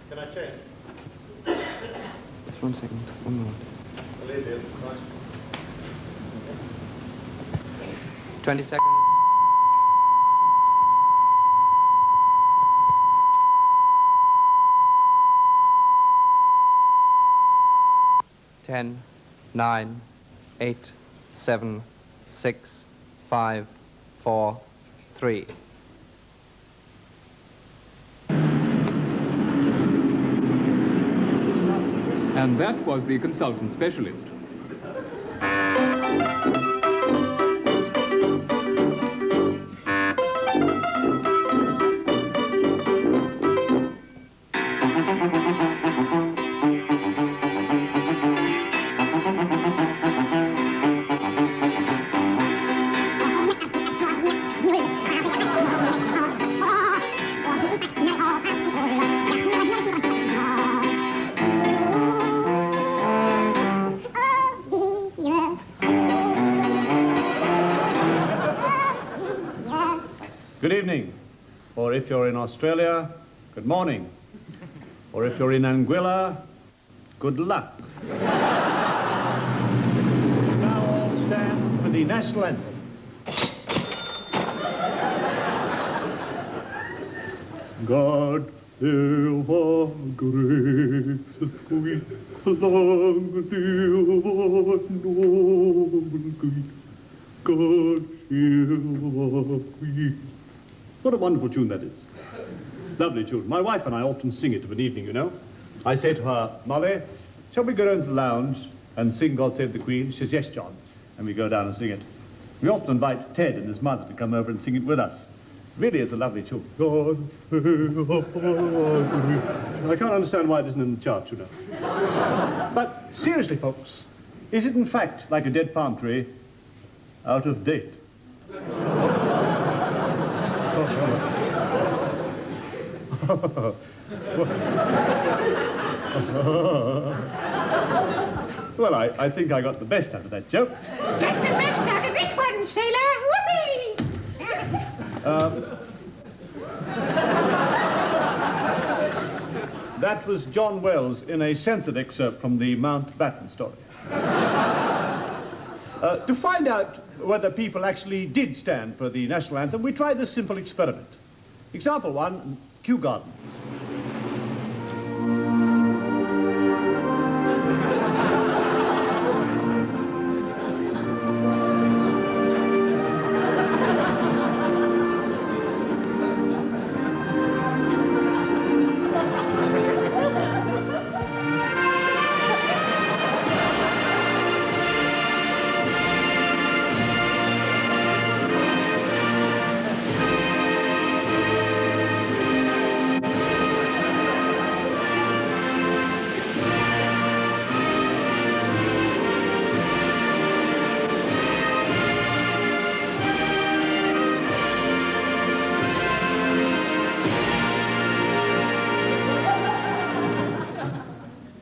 Can I change? Just 1 second. 1 moment. 20 seconds. Ten, 9, 8, 7, 6, 5, 4, 3. And that was the consultant specialist. Good evening, or if you're in Australia, good morning, or if you're in Anguilla, good luck. Now all stand for the national anthem. God save our gracious Queen, long live our noble Queen. God save our Queen. What a wonderful tune that is. Lovely tune. My wife and I often sing it of an evening, you know. I say to her, Molly, shall we go down to the lounge and sing God Save the Queen? She says, yes, John. And we go down and sing it. We often invite Ted and his mother to come over and sing it with us. Really is a lovely tune. God save our Queen. I can't understand why it isn't in the charts, you know. But seriously, folks, is it in fact like a dead palm tree, out of date? Well, I think I got the best out of that joke. Get the best out of this one, sailor. Whoopee! That was John Wells in a censored excerpt from the Mountbatten story. To find out whether people actually did stand for the national anthem, we tried this simple experiment. Example 1, Kew Gardens.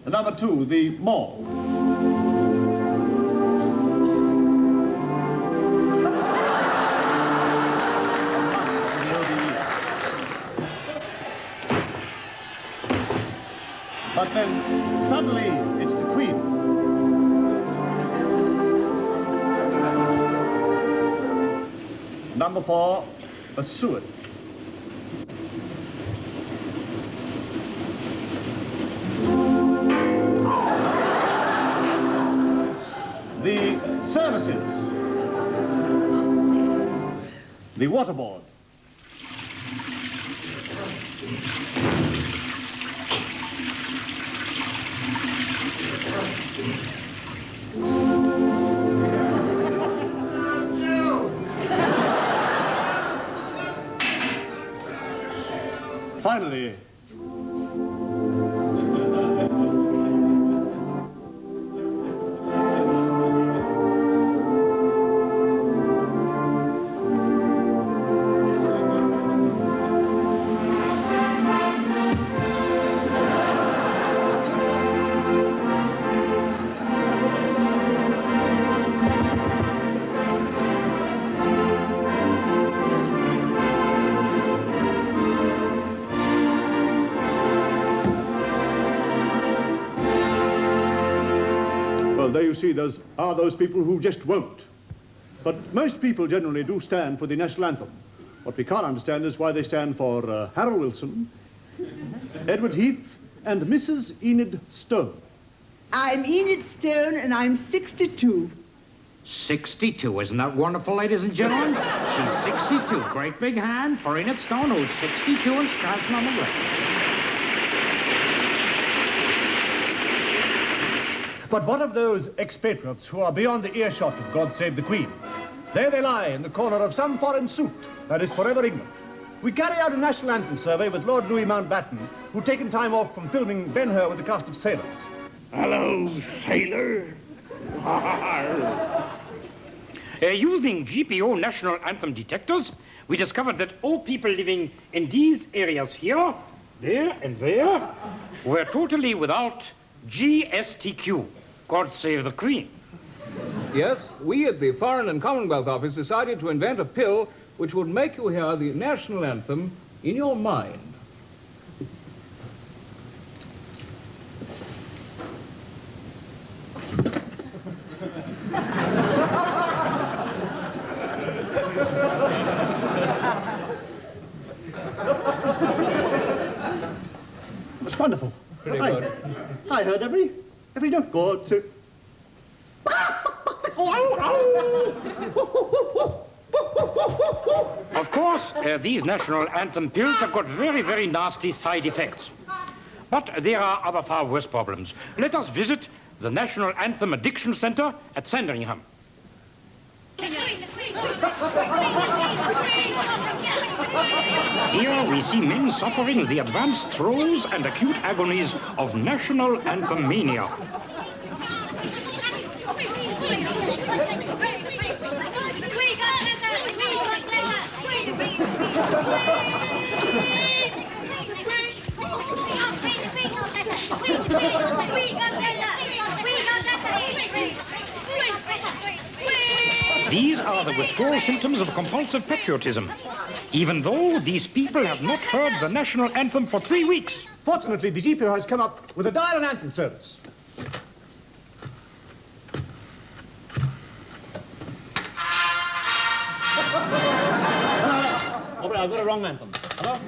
Number 2, the mall. But then, suddenly, it's the Queen. Number 4, a suet. The services. The water board. Finally, Well, there you see, those people who just won't. But most people generally do stand for the national anthem. What we can't understand is why they stand for Harold Wilson, Edward Heath, and Mrs. Enid Stone. I'm Enid Stone, and I'm 62. 62, isn't that wonderful, ladies and gentlemen? She's 62. Great big hand for Enid Stone, who's 62 and scratching on the grave. But what of those expatriates who are beyond the earshot of God Save the Queen? There they lie in the corner of some foreign suit that is forever England. We carry out a national anthem survey with Lord Louis Mountbatten, who'd taken time off from filming Ben-Hur with the cast of sailors. Hello, sailor. Using GPO national anthem detectors, we discovered that all people living in these areas here, there, and there were totally without GSTQ. God Save the Queen. Yes, we at the Foreign and Commonwealth Office decided to invent a pill which would make you hear the national anthem in your mind. It's wonderful. Pretty good. I heard every note. God Save... Of course, these national anthem pills have got very, very nasty side effects. But there are other far worse problems. Let us visit the National Anthem Addiction Center at Sandringham. Here we see men suffering the advanced throes and acute agonies of national anthem mania. These are the withdrawal symptoms of compulsive patriotism, even though these people have not heard the national anthem for 3 weeks. Fortunately, the GPO has come up with a dial and anthem service. Oh, but I've got a wrong anthem. Hello?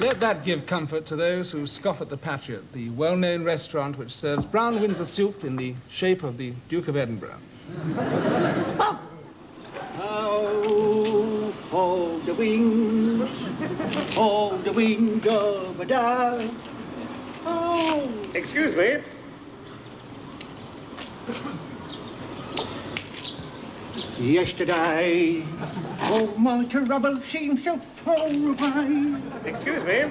Let that give comfort to those who scoff at the Patriot, the well-known restaurant which serves brown Windsor soup in the shape of the Duke of Edinburgh. Oh, hold the wings over down. Oh. Excuse me. Yesterday, oh, my trouble seems so far away. Excuse me.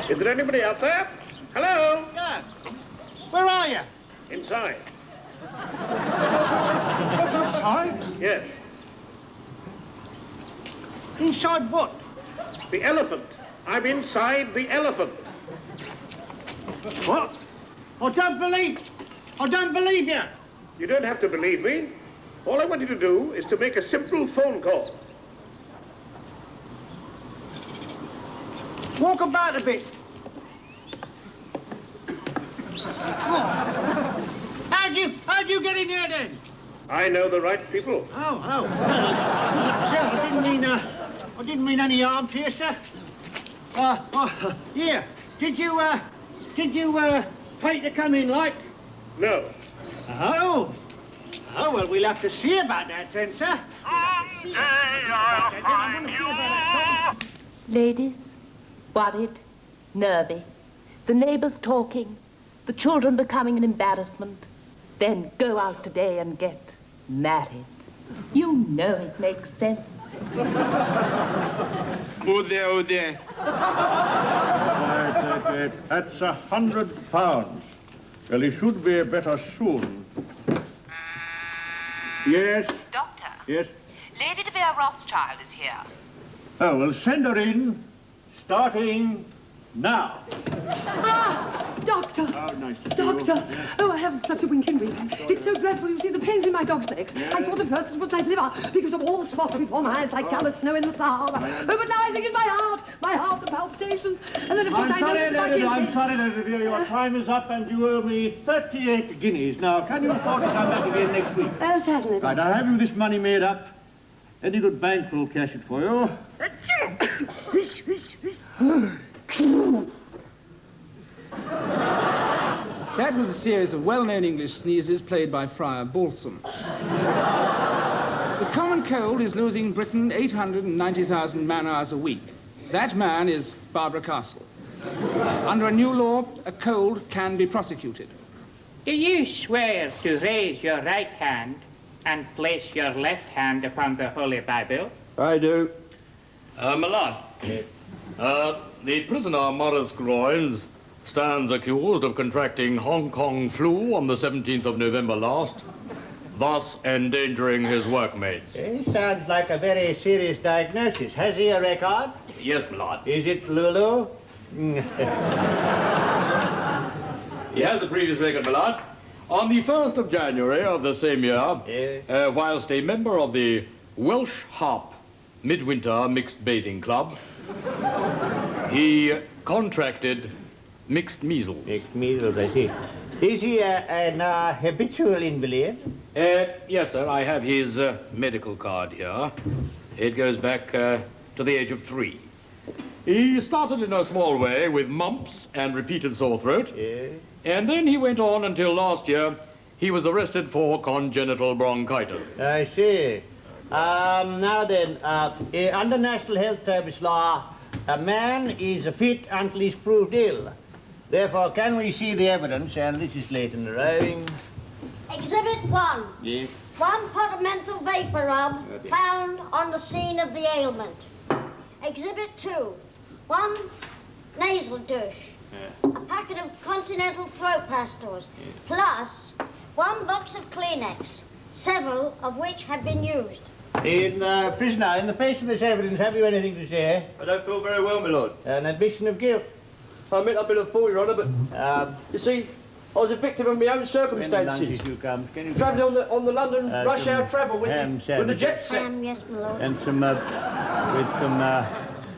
Is there anybody out there? Hello? Yeah. Where are you? Inside. Inside? Yes. Inside what? The elephant. I'm inside the elephant. What? I don't believe you. You don't have to believe me. All I want you to do is to make a simple phone call. Walk about a bit. How'd you get in here then? I know the right people. Oh. Yeah, I didn't mean any harm to you, sir. Yeah. Did you pay to come in, like? No. Oh, well, we'll have to see about that then, sir. Ladies, worried, nervy, the neighbors talking, the children becoming an embarrassment, then go out today and get married. You know it makes sense. Oh dear. That's £100. Well, he should be better soon. Yes? Doctor? Yes? Lady de Vere Rothschild is here. Oh, well, send her in, starting now. Doctor! Oh, nice to see Doctor! you. Yes. Oh, I haven't slept a wink in weeks. It's so dreadful, you see, the pains in my dog's legs. Yes. I thought at first it was like liver, because of all the spots before my eyes, like coloured snow in the Sahara. Oh, but now I think it's my heart the palpitating. congratulations. And then, of course, I'm sorry, I Lady, I'm sorry, Lady, your time is up and you owe me 38 guineas. Now, can you afford to come back again next week? Oh, certainly. Right, I'll have you this money made up. Any good bank will cash it for you. That was a series of well-known English sneezes played by Friar Balsam. The common cold is losing Britain 890,000 man-hours a week. That man is Barbara Castle. Under a new law, a cold can be prosecuted. Do you swear to raise your right hand and place your left hand upon the Holy Bible? I do. My lord, the prisoner Morris Groynes stands accused of contracting Hong Kong flu on the 17th of November last, thus endangering his workmates. He sounds like a very serious diagnosis. Has he a record? Yes, my lord. Is it Lulu? He has a previous record, my lord. On the 1st of January of the same year, whilst a member of the Welsh Harp Midwinter Mixed Bathing Club, he contracted mixed measles. Mixed measles, I see. Is he an habitual invalid? Yes, sir. I have his medical card here. It goes back to the age of 3. He started in a small way with mumps and repeated sore throat. And then he went on until last year he was arrested for congenital bronchitis. I see. Now then, under National Health Service law, a man is fit until he's proved ill. Therefore, can we see the evidence? And this is late in the writing. Exhibit 1. Yes. 1 pot of menthol vapor rub found on the scene of the ailment. Exhibit 2. 1 nasal douche. A packet of continental throat pastilles. Plus 1 box of Kleenex, several of which have been used. Prisoner, in the face of this evidence, have you anything to say? I don't feel very well, my lord. An admission of guilt? I admit I've been a fool, Your Honour, but you see, I was a victim of my own circumstances. Travelling on the London rush hour travel with the jet set. Yes, my lord. And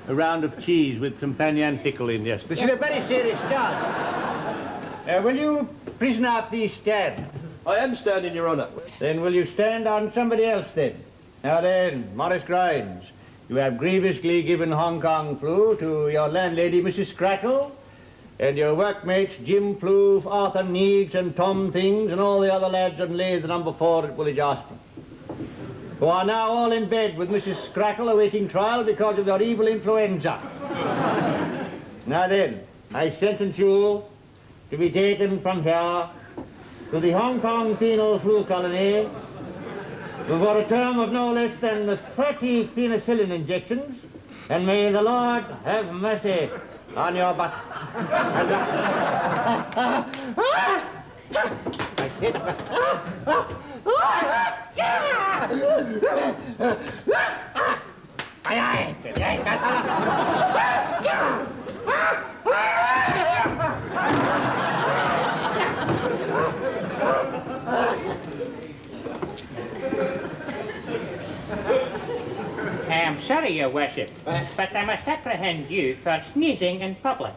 a round of cheese with some panyan pickle in, yes. This is a very serious charge. Will you, prisoner, please stand? I am standing, Your Honour. Then will you stand on somebody else, then? Now then, Morris Grimes, you have grievously given Hong Kong flu to your landlady, Mrs. Crackle, and your workmates, Jim Plouffe, Arthur Needs, and Tom Things, and all the other lads on lathe number 4 at Woolwich Austin, who are now all in bed with Mrs. Crackle awaiting trial because of your evil influenza. Now then, I sentence you to be taken from here to the Hong Kong penal flu colony for a term of no less than 30 penicillin injections, and may the Lord have mercy on your butt. I am sorry, Your Worship, but I must apprehend you for sneezing in public.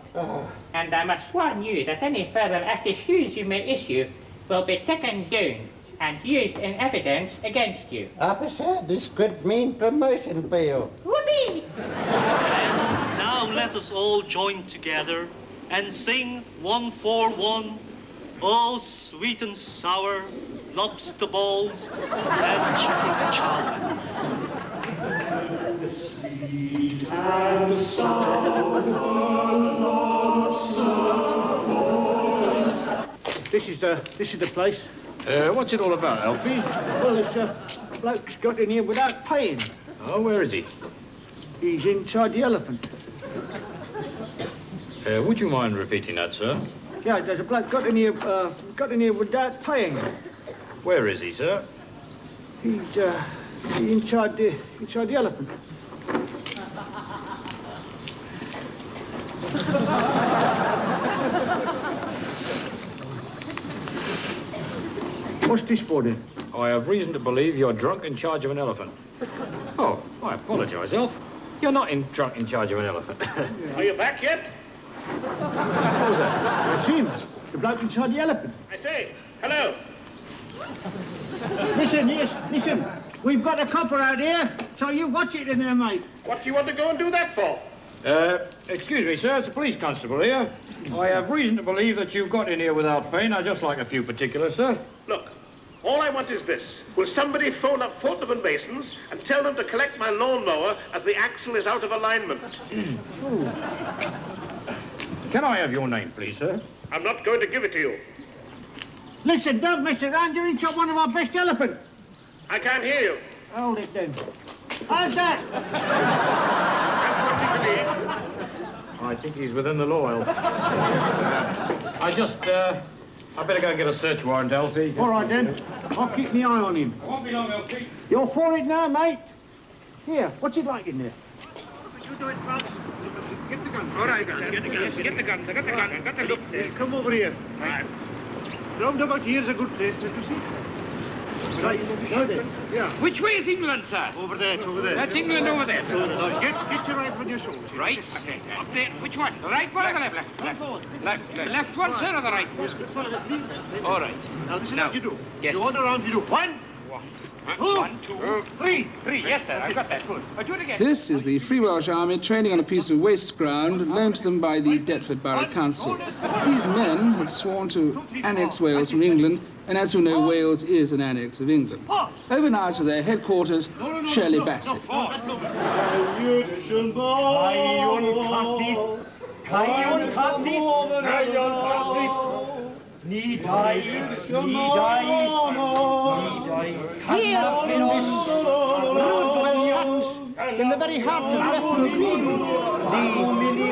And I must warn you that any further accusation you may issue will be taken down and used in evidence against you. Officer, this could mean promotion for you. Whoopee! And now let us all join together and sing 141, oh sweet and sour, lobster balls and chicken chow. Sweet and sour lobster balls. This is the place. What's it all about, Alfie? Well, this bloke's got in here without paying. Oh, where is he? He's inside the elephant. Would you mind repeating that, sir? Yeah, there's a bloke got in here without paying. Where is he, sir? He's inside the elephant. What's this for, then? I have reason to believe you're drunk in charge of an elephant. Oh, I apologize, Elf. You're not in charge of an elephant. Are you back yet? What was that? It's him. The bloke inside the elephant. I say, hello. Listen, yes, listen. We've got a copper out here, so you watch it in there, mate. What do you want to go and do that for? Excuse me, sir, it's a police constable here. I have reason to believe that you've got in here without pain. I'd just like a few particulars, sir. Look, all I want is this. Will somebody phone up Fortnum and Masons and tell them to collect my lawnmower as the axle is out of alignment? Can I have your name, please, sir? I'm not going to give it to you. Listen, don't mess around. You're in shot one of our best elephants. I can't hear you. Hold it then. How's that? I think he's within the law, I better go and get a search warrant, Elsie. All right, then. I'll keep my eye on him. I won't be long, Elsie. You're for it now, mate? Here, what's it like in there? You do it, Franz. Get the gun. All right, get the gun. Get the gun. Get the gun. Get the look there. Come over here. Right. Roundabout here's a good place, you see. Right, now then. Yeah. Which way is England, sir? Over there, it's over there. That's England over there, sir. Get your rifle on your shoulder. Right. Okay. Up there. Which one? The right one or the left? Left. The left one, sir, or the right one? All right. Now, this is what you do. Yes. You order around, you do one, two, three. Three. Yes, sir. I've got that. Good. I'll do it again. This is the Free Welsh Army training on a piece of waste ground loaned to them by the Deptford Borough Council. These men had sworn to annex Wales from England, and as you know, Wales is an annex of England. Over now to their headquarters, Shirley Bassett. Here in this Welsh hut, in the very heart of Bethnal Green,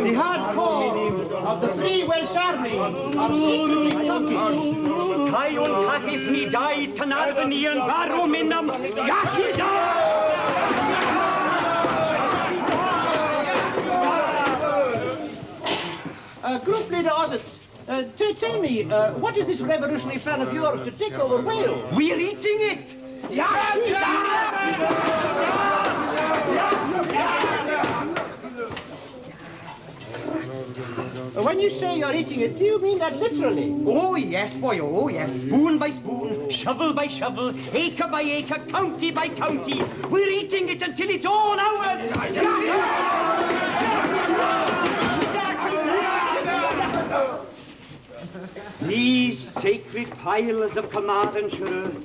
the hardcore of the Free Welsh Army are secretly talking. Caiwn cathith ni dais canarfon ni yn barw minnam Iachida! Group leader Ossett, tell me, what is this revolutionary plan of yours to take over Wales? We're eating it! When you say you're eating it, do you mean that literally? Oh, yes, boy, oh, yes. Spoon by spoon, shovel by shovel, acre by acre, county by county. We're eating it until it's all ours! These sacred piles of Carmarthenshire earth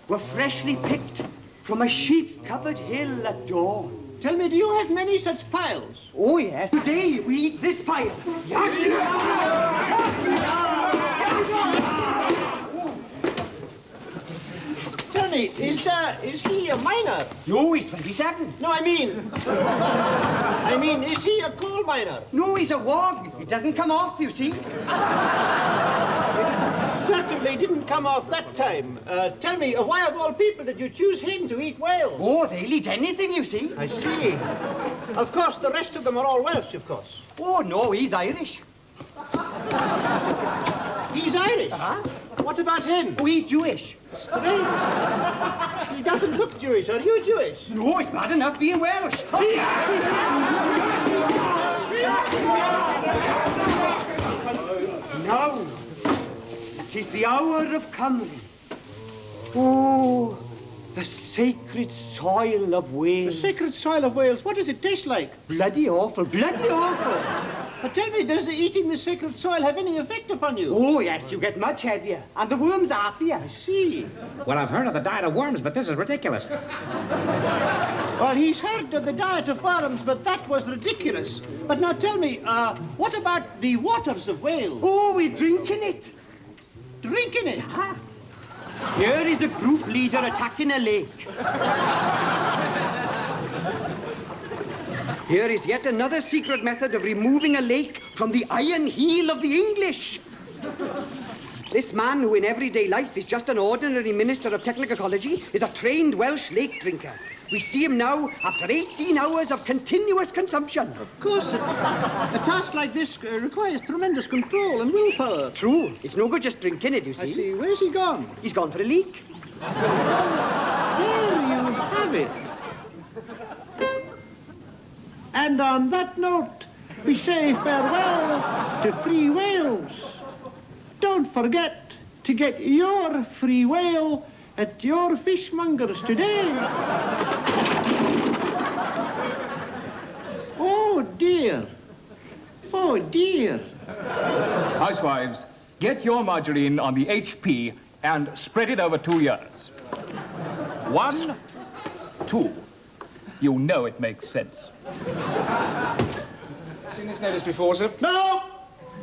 were freshly picked from a sheep-covered hill at dawn. Tell me, do you have many such piles? Oh, yes. Today we eat this pile. Tell me, is he a miner? No, he's 27. No, I mean, is he a coal miner? No, he's a wog. It doesn't come off, you see. Certainly didn't come off that time. Tell me, why of all people did you choose him to eat whales? Oh, they'll eat anything, you see. I see. Of course, the rest of them are all Welsh, of course. Oh, no, he's Irish. He's Irish? Uh-huh. What about him? Oh, he's Jewish. Strange. He doesn't look Jewish. Are you Jewish? No, it's bad enough being Welsh. Now, it is the hour of Cymru. Oh, the sacred soil of Wales. The sacred soil of Wales? What does it taste like? Bloody awful, bloody awful. But tell me, does eating the sacred soil have any effect upon you? Oh, yes, you get much heavier, and the worms are happier. I see. Well, I've heard of the diet of worms, but this is ridiculous. Well, he's heard of the diet of worms, but that was ridiculous. But now tell me, what about the waters of Wales? Oh, we're drinking it. Drinking it? Huh? Here is a group leader attacking a lake. Here is yet another secret method of removing a lake from the iron heel of the English. This man, who in everyday life is just an ordinary minister of technicology, is a trained Welsh lake drinker. We see him now after 18 hours of continuous consumption. Of course, a task like this requires tremendous control and willpower. True. It's no good just drinking it, you see. I see. Where's he gone? He's gone for a leak. There you have it. And on that note, we say farewell to free Wales. Don't forget to get your free whale at your fishmongers today. Oh dear. Oh dear. Housewives, get your margarine on the HP and spread it over 2 years. 1, 2. You know it makes sense. Seen this notice before, sir? No!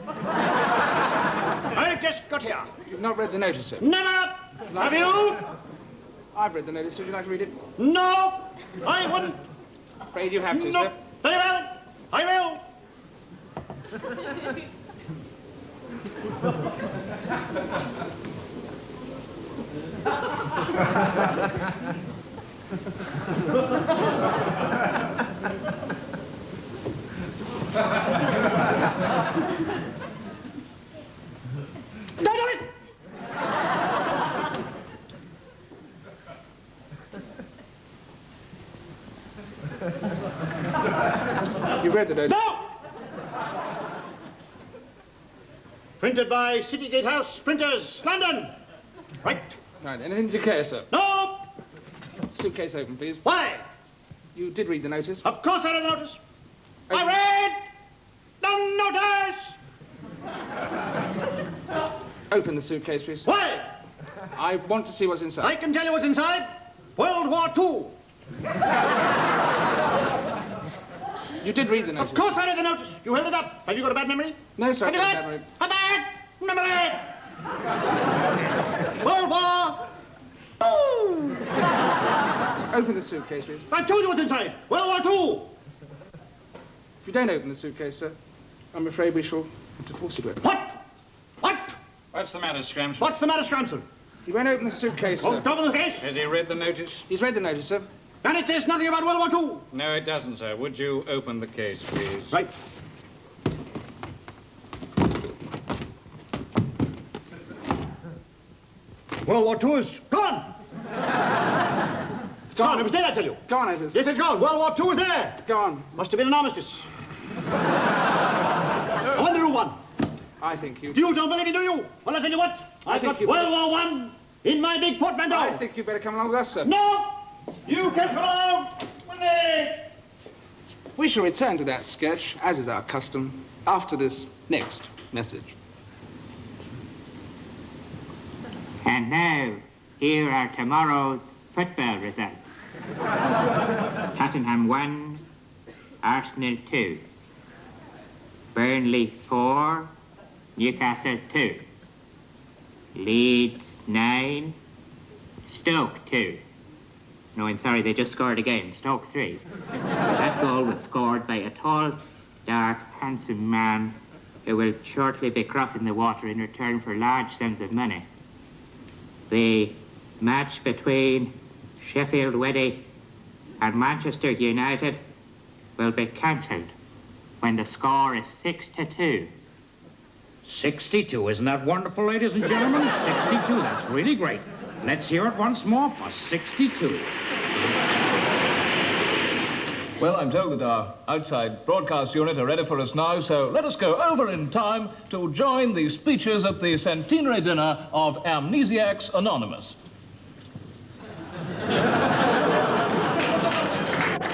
I've just got here. You've not read the notice, sir? Never! Have you? I've read the notice. Would you like to read it? No! I wouldn't. Afraid you have to, No. sir. Very well. I will. Don't do it! You read the notice? No! Printed by City Gatehouse Printers, London. Right. Right, anything to declare, sir? No! Suitcase open, please. Why? You did read the notice? Of course I read the notice. Open. I read the notice! Open the suitcase, please. Why? I want to see what's inside. I can tell you what's inside. World War II. You did read the notice? Of course I read the notice. You held it up. Have you got a bad memory? No, sir. Have you got a bad memory? World War II. Open the suitcase, please. I told you what's inside. World War II. If you don't open the suitcase, sir, I'm afraid we shall have to force you to open. What? What? What's the matter, Scramson? What's the matter, Scramson? He won't open the suitcase, sir. Won't open the case? Has he read the notice? He's read the notice, sir. And it says nothing about World War II. No, it doesn't, sir. Would you open the case, please? Right. World War II is gone. It's gone. It was dead, I tell you. Gone, it is. Yes, it's gone. World War II is there. Gone. Must have been an armistice. I wonder who won. I think you... You don't believe me, do you? Well, I'll tell you what. I've got World War I in my big portmanteau. I think you better come along with us, sir. No! You can come along with me! We shall return to that sketch, as is our custom, after this next message. And now, here are tomorrow's football results. Tottenham 1, Arsenal 2. Burnley 4, Newcastle 2. Leeds 9, Stoke 2. No, I'm sorry, they just scored again. Stoke 3. That goal was scored by a tall, dark, handsome man who will shortly be crossing the water in return for large sums of money. The match between Sheffield Wednesday and Manchester United will be cancelled when the score is 6-2. 62, isn't that wonderful, ladies and gentlemen? 62, that's really great. Let's hear it once more for 62. Well, I'm told that our outside broadcast unit are ready for us now, so let us go over in time to join the speeches at the centenary dinner of Amnesiacs Anonymous.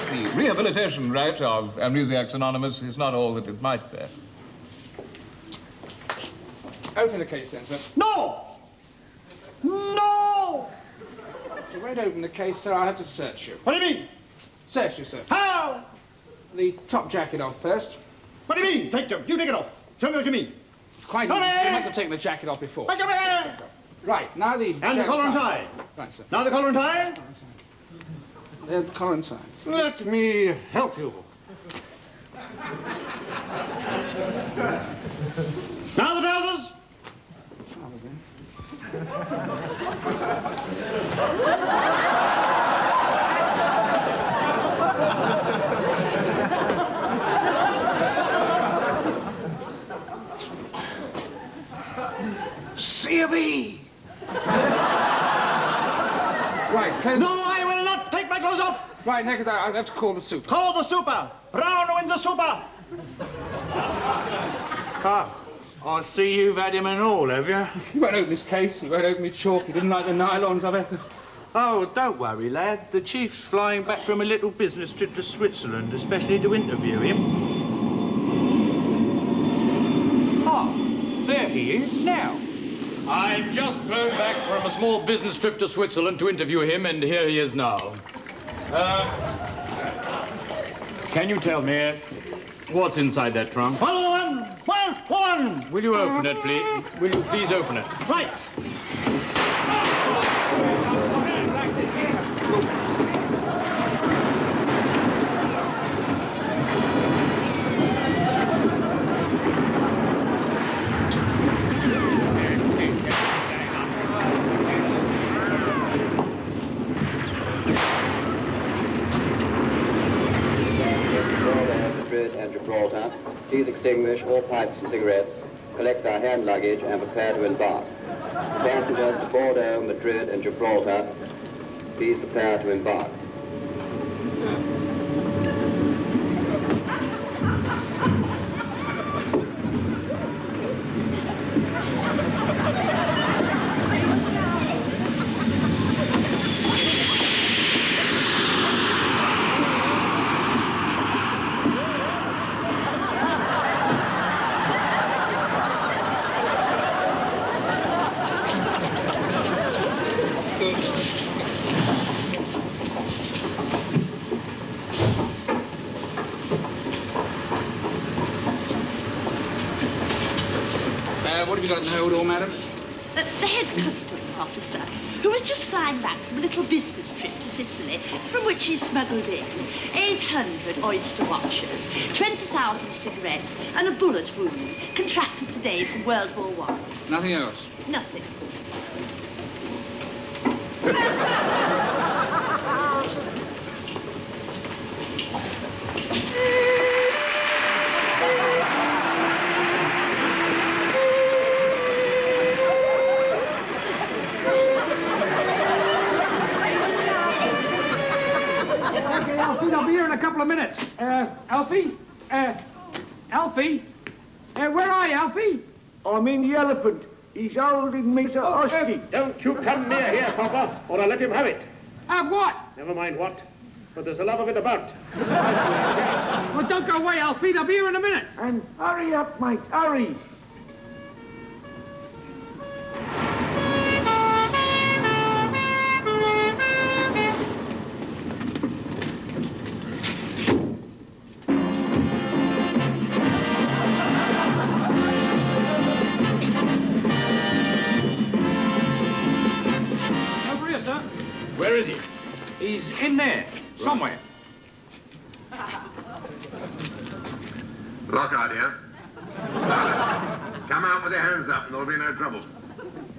The rehabilitation rate of Amnesiacs Anonymous is not all that it might be. Open the case, then, sir. No! No! If you won't open the case, sir, I'll have to search you. What do you mean? Search you, sir. How? The top jacket off first. What do you mean? You take it off. Show me what you mean. It's quite Sorry! easy. You must have taken the jacket off before. What do you mean? Right, now the And the collar and tie. Right, sir. Now the collar and tie. The collar and tie. Let me help you. Now the trousers. C of E. Right, close. No, I will not take my clothes off. Right, now, because I'll have to call the super. Call the super. Brown in the super. Ah, I see you've had him and all, have you? He won't open his case, he won't open his chalk, he didn't like the nylons I've echoed. Oh, don't worry, lad. The chief's flying back from a little business trip to Switzerland, especially to interview him. Ah, there he is now. I'm just flown back from a small business trip to Switzerland to interview him, and here he is now. Can you tell me what's inside that trunk? Follow on! Will you open it, please? Will you please open it? Right. And Gibraltar, please extinguish all pipes and cigarettes, collect our hand luggage and prepare to embark. Passengers to Bordeaux, Madrid and Gibraltar, please prepare to embark. What have you got in the hold all, madam? The head customs officer, who was just flying back from a little business trip to Sicily, from which he smuggled in 800 oyster watchers, 20,000 cigarettes, and a bullet wound contracted today from World War I. Nothing else? Nothing. I'll be here in a couple of minutes. Alfie? Alfie? Where are you, Alfie? I'm in the elephant. He's holding me to hostage. Don't you come near here, Papa, or I'll let him have it. Have what? Never mind what, but there's a lot of it about. Well, don't go away, Alfie. I'll be here in a minute. And hurry up, mate, hurry. Where is he? He's in there, somewhere. Lockhart here. Come out with your hands up and there'll be no trouble.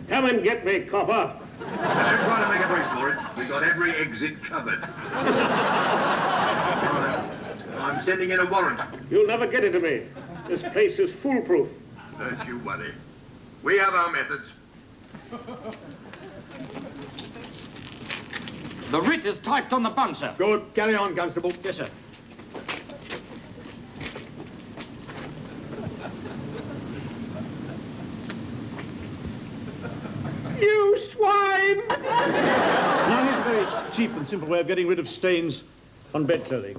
Come and get me, copper. Don't try to make a break for it. We've got every exit covered. I'm sending in a warrant. You'll never get it to me. This place is foolproof. Don't you worry. We have our methods. The writ is typed on the bun, sir. Good. Carry on, Constable. Yes, sir. You swine! Now, here's a very cheap and simple way of getting rid of stains on bed clothing.